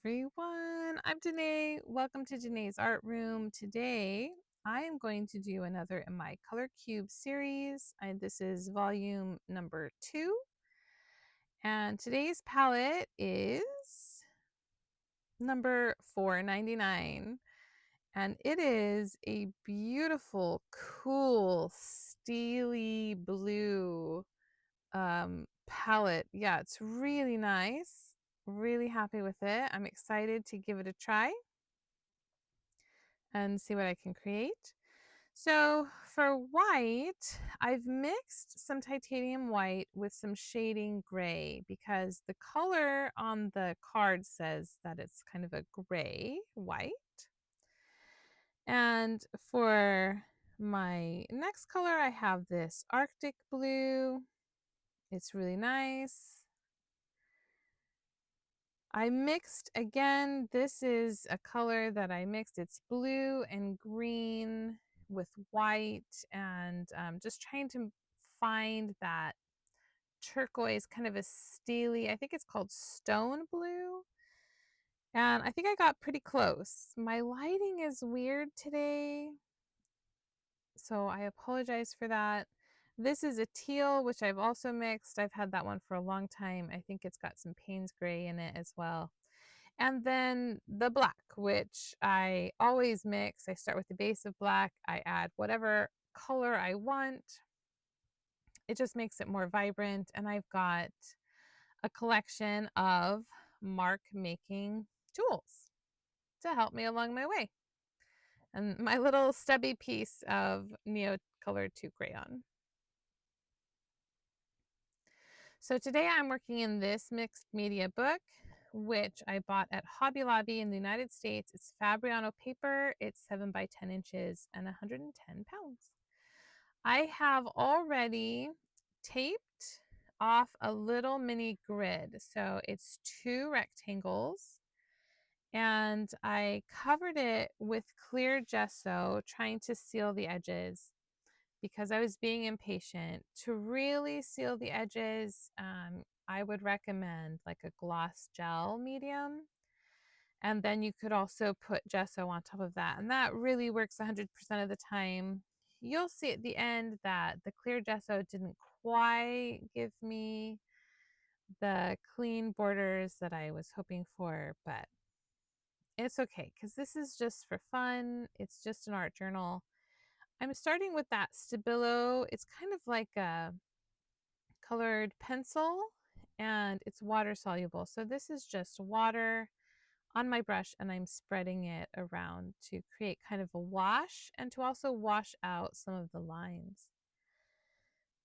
everyone. I'm Danae. Welcome to Danae's Art Room. Today, I am going to do another in my Color Cube series. This is volume number 2. And today's palette is number 499. And it is a beautiful, cool, steely blue palette. Yeah, it's really nice. Really happy with it. I'm excited to give it a try and see what I can create. So for white, I've mixed some titanium white with some shading gray because the color on the card says that it's kind of a gray white. And for my next color, I have this Arctic blue. It's really nice. I mixed, again, this is a color that I mixed. It's blue and green with white, and just trying to find that turquoise, kind of a steely, I think it's called stone blue. And I think I got pretty close. My lighting is weird today, so I apologize for that. This is a teal, which I've also mixed. I've had that one for a long time. I think it's got some Payne's gray in it as well. And then the black, which I always mix. I start with the base of black. I add whatever color I want. It just makes it more vibrant. And I've got a collection of mark making tools to help me along my way. And my little stubby piece of Neo Color 2 crayon. So today I'm working in this mixed media book, which I bought at Hobby Lobby in the United States. It's Fabriano paper. It's 7 by 10 inches and 110 pounds. I have already taped off a little mini grid. So it's 2 rectangles. And I covered it with clear gesso, trying to seal the edges because I was being impatient. To really seal the edges, I would recommend like a gloss gel medium. And then you could also put gesso on top of that. And that really works 100% of the time. You'll see at the end that the clear gesso didn't quite give me the clean borders that I was hoping for, but it's okay because this is just for fun. It's just an art journal. I'm starting with that Stabilo. It's kind of like a colored pencil and it's water soluble. So this is just water on my brush and I'm spreading it around to create kind of a wash and to also wash out some of the lines.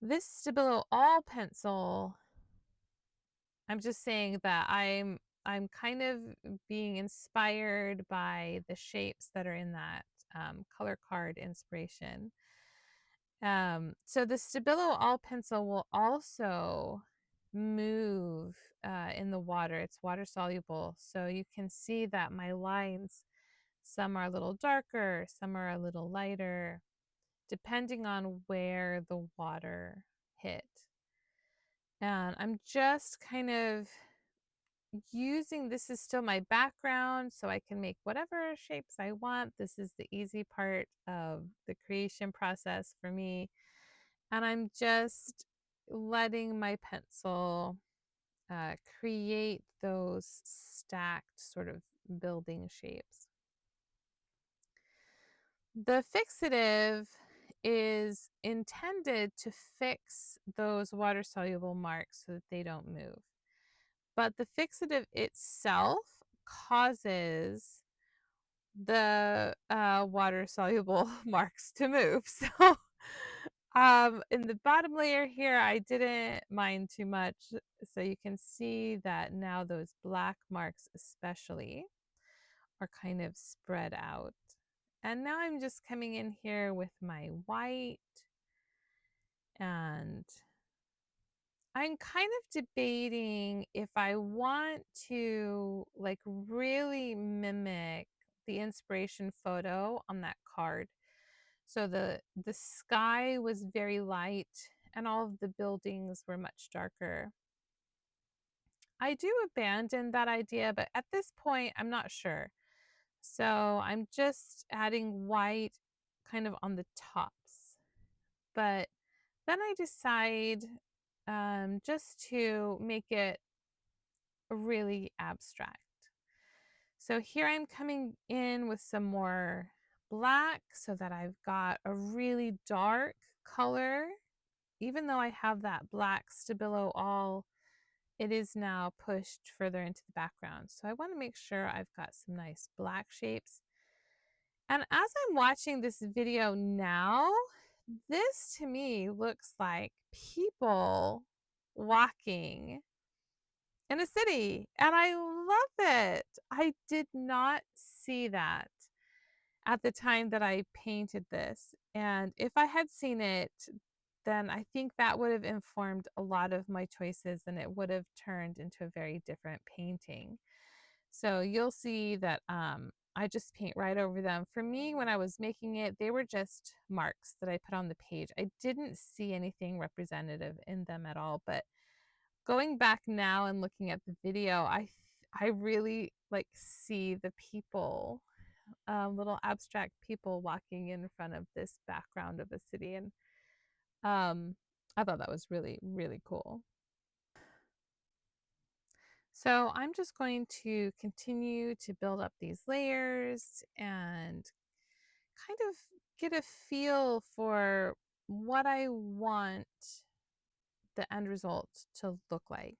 This Stabilo All pencil, I'm just saying that I'm kind of being inspired by the shapes that are in that color card inspiration. So the Stabilo All pencil will also move in the water. It's water soluble. So you can see that my lines, some are a little darker, some are a little lighter, depending on where the water hit. And I'm just kind of using, this is still my background, so I can make whatever shapes I want. This is the easy part of the creation process for me. And I'm just letting my pencil create those stacked sort of building shapes. The fixative is intended to fix those water soluble marks so that they don't move. But the fixative itself causes the water soluble marks to move. So in the bottom layer here, I didn't mind too much. So you can see that now those black marks especially are kind of spread out. And now I'm just coming in here with my white, and I'm kind of debating if I want to like really mimic the inspiration photo on that card. So the sky was very light and all of the buildings were much darker. I do abandon that idea, but at this point, I'm not sure. So I'm just adding white kind of on the tops. But then I decide just to make it really abstract. So here I'm coming in with some more black so that I've got a really dark color. Even though I have that black Stabilo All, it is now pushed further into the background. So I want to make sure I've got some nice black shapes. And as I'm watching this video now, this to me looks like people walking in a city, and I love it. I did not see that at the time that I painted this. And if I had seen it, then I think that would have informed a lot of my choices and it would have turned into a very different painting. So you'll see that I just paint right over them. For me, when I was making it, they were just marks that I put on the page. I didn't see anything representative in them at all. But going back now and looking at the video, I really like see the people, little abstract people walking in front of this background of a city, and I thought that was really, really cool. So I'm just going to continue to build up these layers and kind of get a feel for what I want the end result to look like.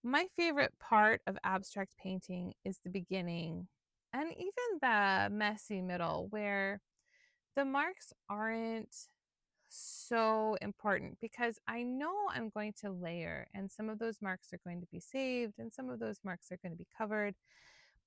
My favorite part of abstract painting is the beginning and even the messy middle, where the marks aren't so important because I know I'm going to layer and some of those marks are going to be saved and some of those marks are going to be covered,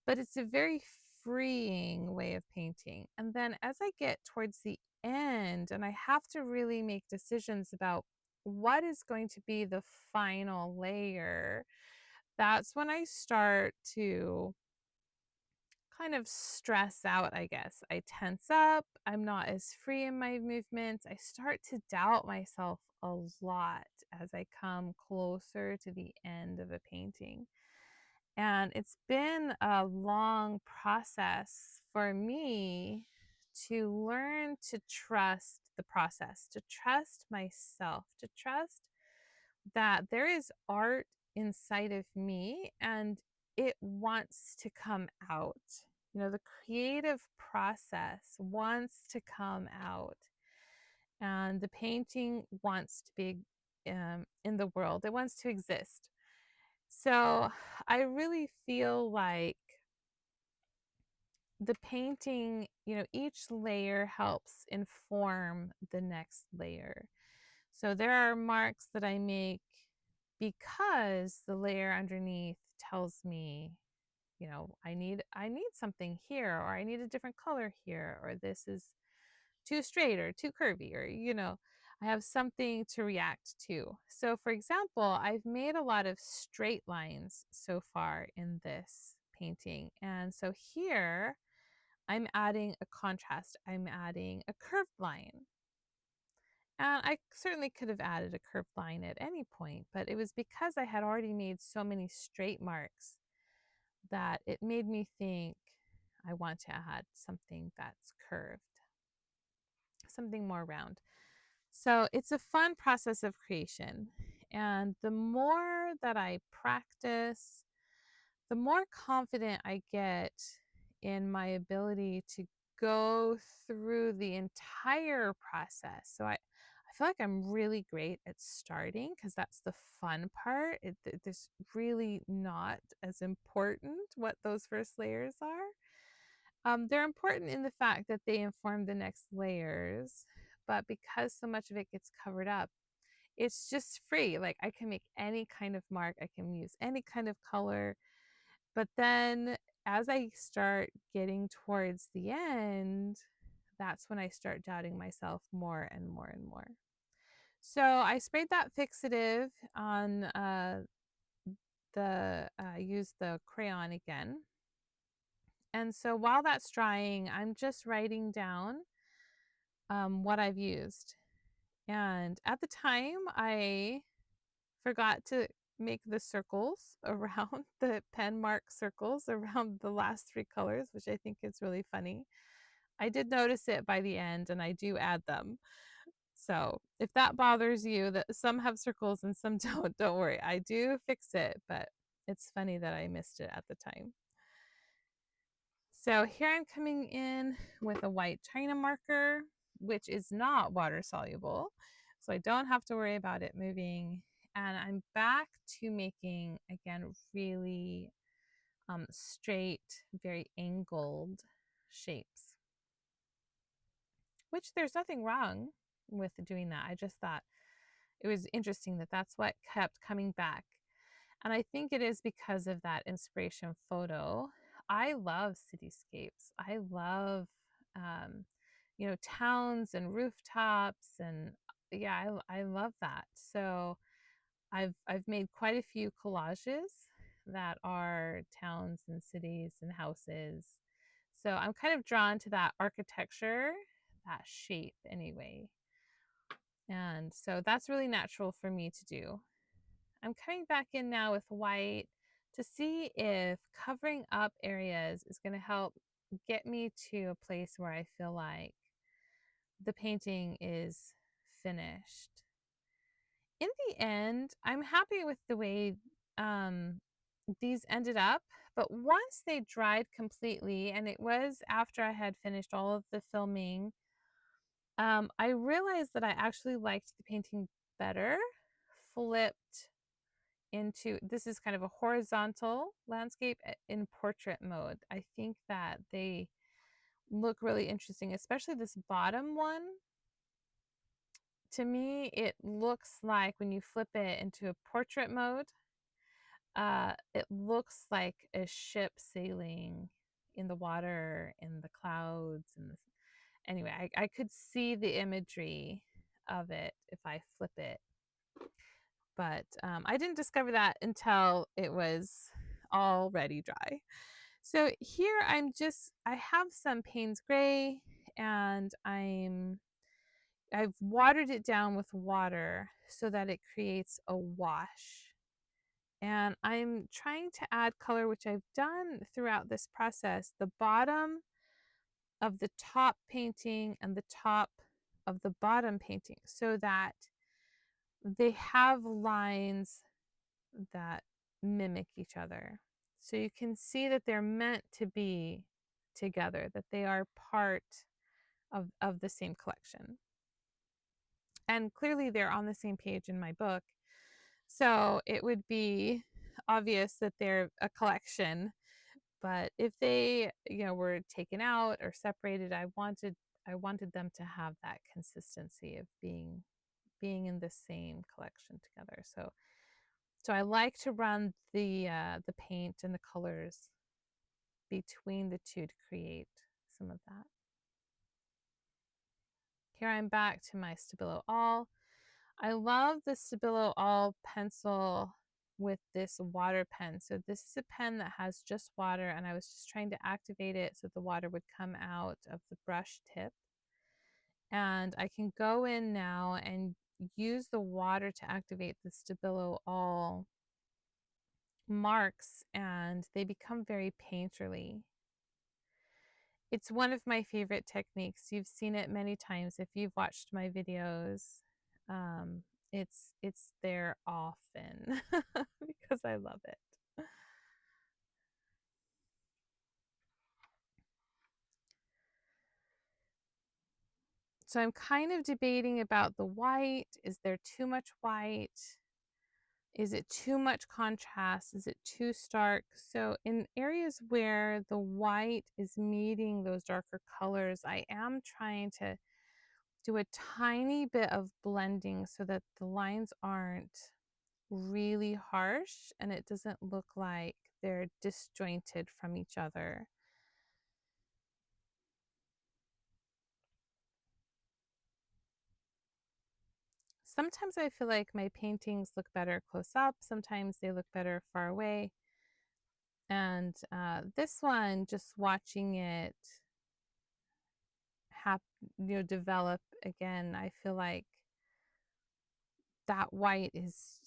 but it's a very freeing way of painting. And then as I get towards the end and I have to really make decisions about what is going to be the final layer, that's when I start to kind of stress out, I guess. I tense up. I'm not as free in my movements. I start to doubt myself a lot as I come closer to the end of a painting. And it's been a long process for me to learn to trust the process, to trust myself, to trust that there is art inside of me and it wants to come out. You know, the creative process wants to come out, and the painting wants to be in the world, it wants to exist. So I really feel like the painting, you know, each layer helps inform the next layer. So there are marks that I make because the layer underneath tells me, you know, I need something here, or I need a different color here, or this is too straight or too curvy, or you know, I have something to react to. So for example, I've made a lot of straight lines so far in this painting. And so here I'm adding a contrast. I'm adding a curved line. And I certainly could have added a curved line at any point, but it was because I had already made so many straight marks that it made me think I want to add something that's curved, something more round. So it's a fun process of creation. And the more that I practice, the more confident I get in my ability to go through the entire process. So I feel like I'm really great at starting because that's the fun part. It's really not as important what those first layers are. They're important in the fact that they inform the next layers, but because so much of it gets covered up, it's just free. Like I can make any kind of mark, I can use any kind of color. But then as I start getting towards the end, that's when I start doubting myself more and more and more. So I sprayed that fixative on use the crayon again. And so while that's drying, I'm just writing down what I've used. And at the time, I forgot to make the circles around the pen mark circles around the last 3 colors, which I think is really funny. I did notice it by the end, and I do add them. So if that bothers you, that some have circles and some don't worry. I do fix it, but it's funny that I missed it at the time. So here I'm coming in with a white China marker, which is not water soluble. So I don't have to worry about it moving. And I'm back to making, again, really straight, very angled shapes, which there's nothing wrong with doing that. I just thought it was interesting that that's what kept coming back. And I think it is because of that inspiration photo. I love cityscapes. I love, towns and rooftops, and yeah, I love that. So I've made quite a few collages that are towns and cities and houses. So I'm kind of drawn to that architecture, that shape anyway. And so that's really natural for me to do. I'm coming back in now with white to see if covering up areas is going to help get me to a place where I feel like the painting is finished. In the end, I'm happy with the way these ended up, but once they dried completely, and it was after I had finished all of the filming, I realized that I actually liked the painting better flipped into, this is kind of a horizontal landscape in portrait mode. I think that they look really interesting, especially this bottom one. To me, it looks like when you flip it into a portrait mode, it looks like a ship sailing in the water, in the clouds, and this. Anyway, I could see the imagery of it if I flip it. But I didn't discover that until it was already dry. So here I have some Payne's gray, and I've watered it down with water so that it creates a wash. And I'm trying to add color, which I've done throughout this process, the bottom of the top painting and the top of the bottom painting, so that they have lines that mimic each other. So you can see that they're meant to be together, that they are part of the same collection. And clearly they're on the same page in my book. So it would be obvious that they're a collection. But if they, were taken out or separated, I wanted them to have that consistency of being in the same collection together. So I like to run the paint and the colors between the two to create some of that. Here I'm back to my Stabilo All. I love the Stabilo All pencil with this water pen. So this is a pen that has just water, and I was just trying to activate it so the water would come out of the brush tip. And I can go in now and use the water to activate the Stabilo All marks, and they become very painterly. It's one of my favorite techniques. You've seen it many times if you've watched my videos. It's there often because I love it. So I'm kind of debating about the white. Is there too much white? Is it too much contrast? Is it too stark? So in areas where the white is meeting those darker colors, I am trying to do a tiny bit of blending so that the lines aren't really harsh and it doesn't look like they're disjointed from each other. Sometimes I feel like my paintings look better close up. Sometimes they look better far away. And this one, just watching it develop again, I feel like that white is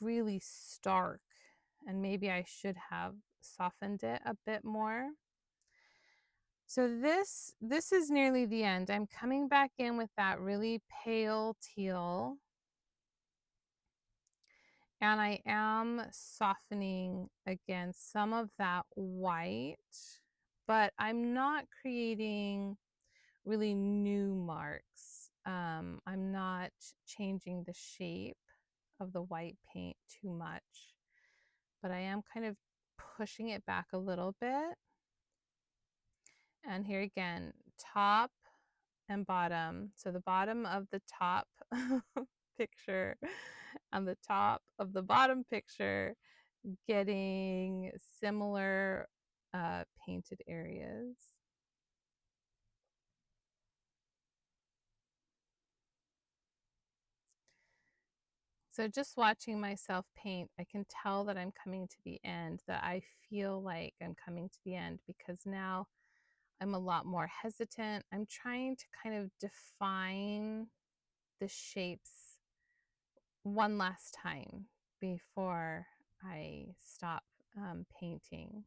really stark, and maybe I should have softened it a bit more. So this is nearly the end. I'm coming back in with that really pale teal, and I am softening against some of that white, but I'm not creating really new marks. I'm not changing the shape of the white paint too much, but I am kind of pushing it back a little bit. And here again, top and bottom. So the bottom of the top picture and the top of the bottom picture getting similar painted areas. So just watching myself paint, I can tell that I'm coming to the end, that I feel like I'm coming to the end, because now I'm a lot more hesitant. I'm trying to kind of define the shapes one last time before I stop painting,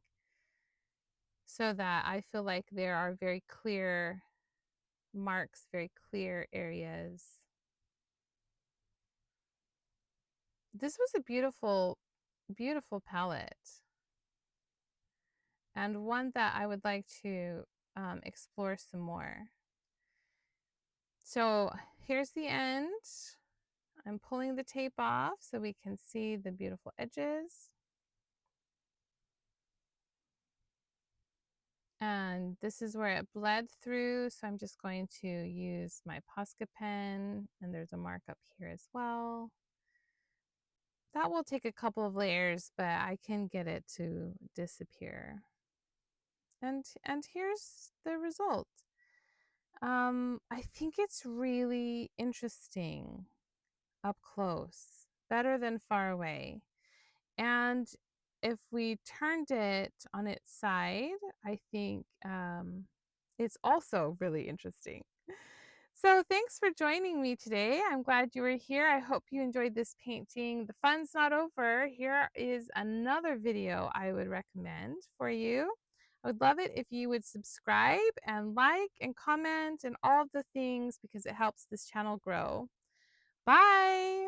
so that I feel like there are very clear marks, very clear areas. This was a beautiful, beautiful palette, and one that I would like to explore some more. So here's the end. I'm pulling the tape off so we can see the beautiful edges. And this is where it bled through, so I'm just going to use my Posca pen, and there's a mark up here as well. That will take a couple of layers, but I can get it to disappear. And here's the result. I think it's really interesting up close, better than far away. And if we turned it on its side, I think it's also really interesting. So thanks for joining me today. I'm glad you were here. I hope you enjoyed this painting. The fun's not over. Here is another video I would recommend for you. I would love it if you would subscribe and like and comment and all of the things, because it helps this channel grow. Bye.